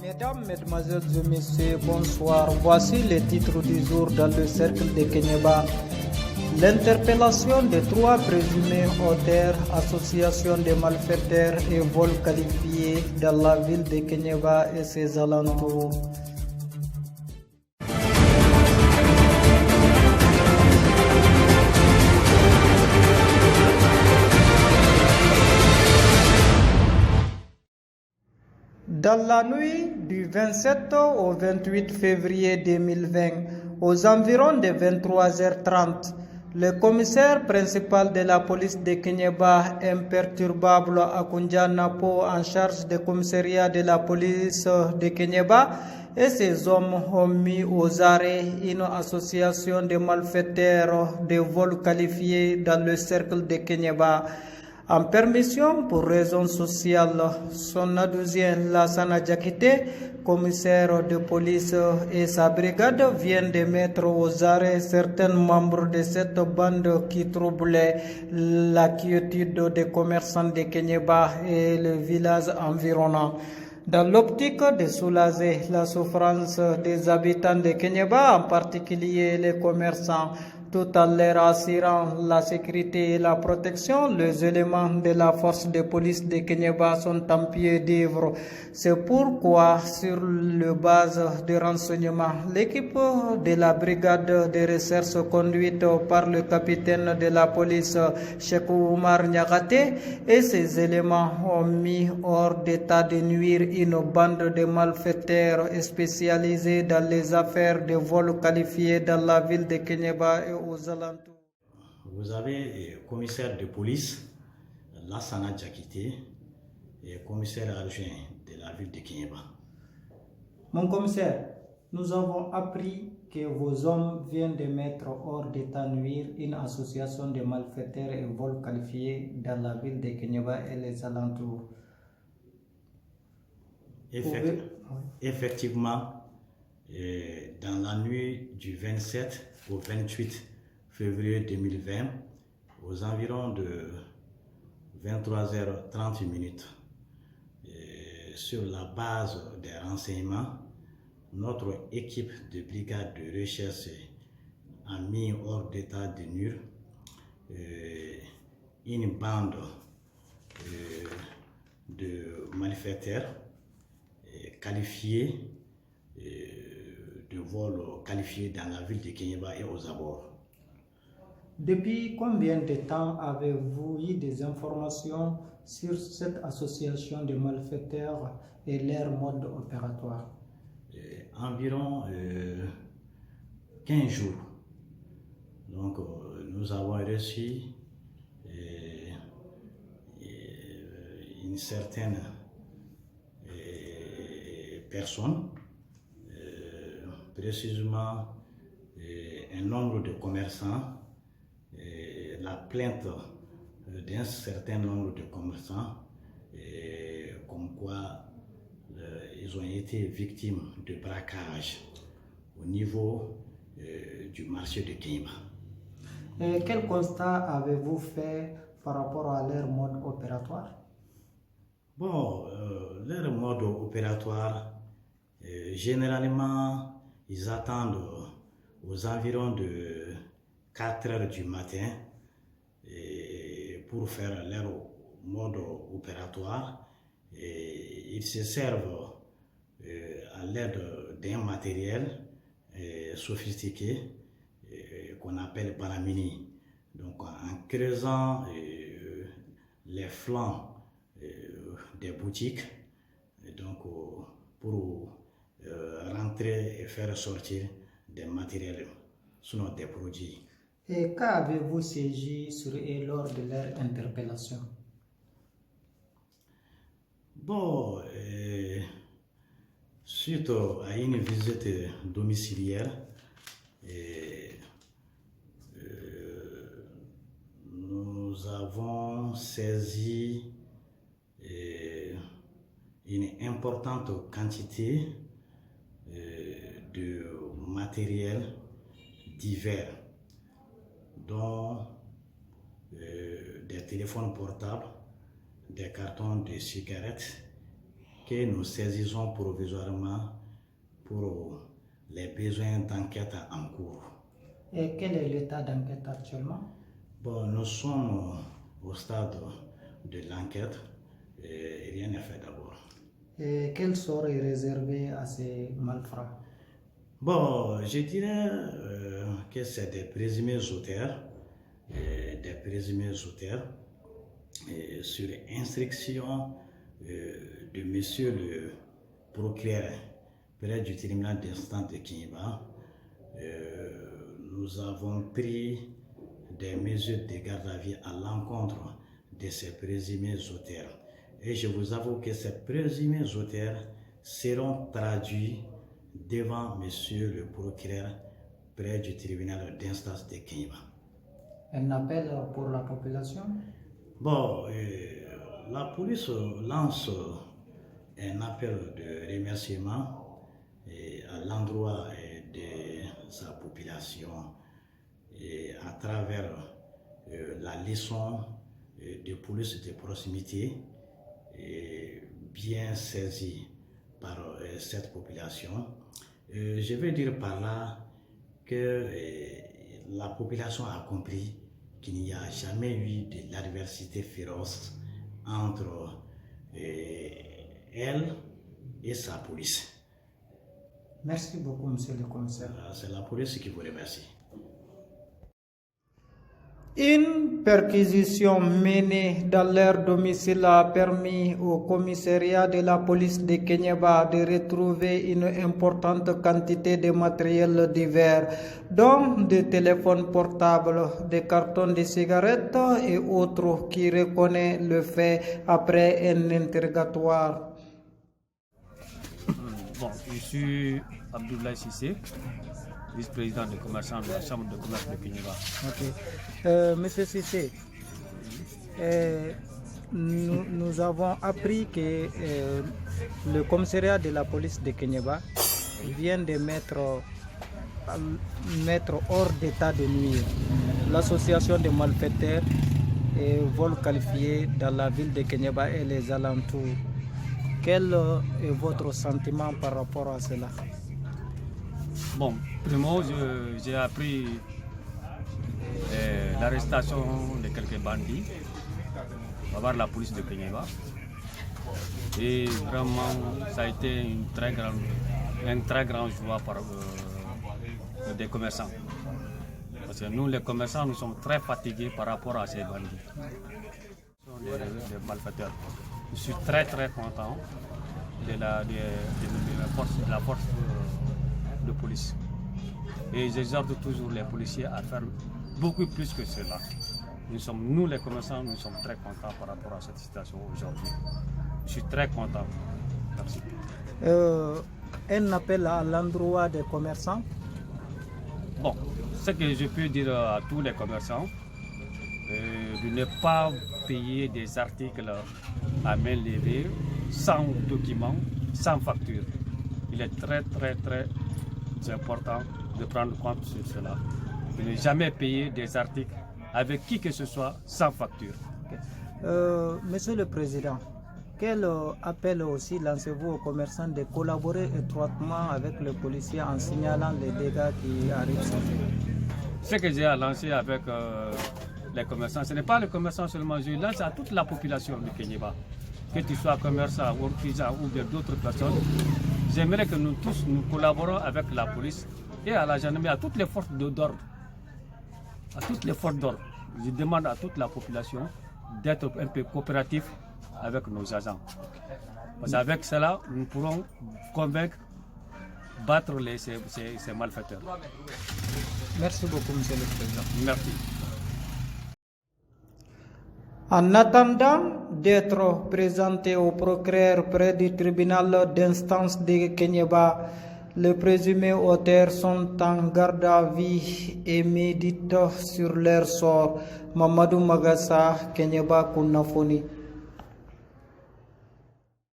Mesdames, Mesdemoiselles et Messieurs, bonsoir. Voici les titres du jour dans le cercle de Kenyeba. L'interpellation de 3 présumés auteurs, association de malfaiteurs et vols qualifiés dans la ville de Kenyeba et ses alentours. Dans la nuit du 27 au 28 février 2020, aux environs de 23h30, le commissaire principal de la police de Kenyeba, imperturbable Akunja Napo, en charge du commissariat de la police de Kenyeba, et ses hommes ont mis aux arrêts une association de malfaiteurs de vols qualifiés dans le cercle de Kenyeba. En permission pour raisons sociales, son adjoint Lassana Diakité, commissaire de police, et sa brigade viennent de mettre aux arrêts certains membres de cette bande qui troublait la quiétude des commerçants de Kenyeba et le village environnant. Dans l'optique de soulager la souffrance des habitants de Kenyeba, en particulier les commerçants, tout en leur assurant la sécurité et la protection, les éléments de la force de police de Kenyeba sont en pied d'œuvre. C'est pourquoi, sur la base de renseignements, l'équipe de la brigade de recherche conduite par le capitaine de la police, Cheikh Oumar Niakate, et ses éléments ont mis hors d'état de nuire une bande de malfaiteurs spécialisés dans les affaires de vol qualifiés dans la ville de Kenyeba et aux alentours. Vous avez commissaire de police, Lassana Diakité, et commissaire adjoint de la ville de Kenyeba. Mon commissaire, nous avons appris que vos hommes viennent de mettre hors d'état de nuire une association de malfaiteurs et vols qualifiés dans la ville de Kenyeba et les alentours. Effectivement, dans la nuit du 27 au 28 février 2020, aux environs de 23h30, sur la base des renseignements, notre équipe de brigade de recherche a mis hors d'état de nuire une bande de malfaiteurs qualifiés de vol qualifiés dans la ville de Kenyeba et aux abords. Depuis combien de temps avez-vous eu des informations sur cette association de malfaiteurs et leur mode opératoire? Environ 15 jours. Donc, nous avons reçu une certaine personne, précisément un nombre de commerçants, la plainte d'un certain nombre de commerçants, comme quoi ils ont été victimes de braquage au niveau du marché de Kenyeba. Et quel constat avez-vous fait par rapport à leur mode opératoire? Bon, leur mode opératoire, généralement, ils attendent aux environs de 4 heures du matin pour faire leur mode opératoire. Ils se servent à l'aide d'un matériel sophistiqué qu'on appelle paramini. Donc, en creusant les flancs des boutiques, donc pour rentrer et faire sortir des matériels, sinon des produits. Et qu'avez-vous saisi sur eux lors de leur interpellation? Bon, suite à une visite domiciliaire, nous avons saisi une importante quantité de matériel divers, dont des téléphones portables, des cartons de cigarettes que nous saisissons provisoirement pour les besoins d'enquête en cours. Et quel est l'état d'enquête actuellement? Bon, nous sommes au stade de l'enquête et rien n'est fait d'abord. Et quel sort est réservé à ces malfrats? Bon, je dirais que c'est des présumés auteurs, sur instruction de monsieur le procureur près du tribunal d'instance de Kéniéba. Nous avons pris des mesures de garde à vue à l'encontre de ces présumés auteurs. Et je vous avoue que ces présumés auteurs seront traduits devant monsieur le procureur près du tribunal d'instance de Kéniéba. Un appel pour la population? Bon, la police lance un appel de remerciement à l'endroit de sa population et à travers la leçon de police de proximité bien saisie par cette population. Je veux dire par là que la population a compris qu'il n'y a jamais eu de l'adversité féroce entre elle et sa police. Merci beaucoup, monsieur le commissaire. C'est la police qui vous remercie. Une perquisition menée dans leur domicile a permis au commissariat de la police de Kéniéba de retrouver une importante quantité de matériel divers, dont des téléphones portables, des cartons de cigarettes et autres, qui reconnaît le fait après un interrogatoire. Bon, je suis Abdoulaye Sissé, vice-président des commerçants de la Chambre de commerce de Kéniéba. Ok. Monsieur Sissé, nous avons appris que le commissariat de la police de Kéniéba vient de mettre hors d'état de nuire l'association de malfaiteurs et vols qualifiés dans la ville de Kéniéba et les alentours. Quel est votre sentiment par rapport à cela? Bon, primo, j'ai appris l'arrestation de quelques bandits par la police de Kéniéba. Et vraiment, ça a été une très grande joie pour des commerçants. Parce que nous, les commerçants, nous sommes très fatigués par rapport à ces bandits. Des malfaiteurs. Je suis très content de la force de police. Et j'exhorte toujours les policiers à faire beaucoup plus que cela. Nous les commerçants, nous sommes très contents par rapport à cette situation aujourd'hui. Je suis très content. Merci. Un appel à l'endroit des commerçants? Bon, ce que je peux dire à tous les commerçants, de ne pas payer des articles à main levée, sans document, sans facture. Il est très important de prendre compte sur cela. De ne jamais payer des articles avec qui que ce soit sans facture. Monsieur le Président, quel appel aussi lancez-vous aux commerçants de collaborer étroitement avec les policiers en signalant les dégâts qui arrivent sur eux? Ce que j'ai à lancer avec les commerçants, ce n'est pas les commerçants seulement, je lance à toute la population du Kéniéba. Que tu sois commerçant ou artisan ou bien d'autres personnes, j'aimerais que nous tous nous collaborons avec la police et à la gendarmerie, à toutes les forces d'ordre. À toutes les forces d'ordre. Je demande à toute la population d'être un peu coopératif avec nos agents. Parce qu'avec cela, nous pourrons convaincre, battre ces malfaiteurs. Merci beaucoup, monsieur le Président. Merci. En attendant d'être présenté au procureur près du tribunal d'instance de Kéniéba, les présumés auteurs sont en garde à vue et méditent sur leur sort. Mamadou Magassa, Kéniéba Kounafoni.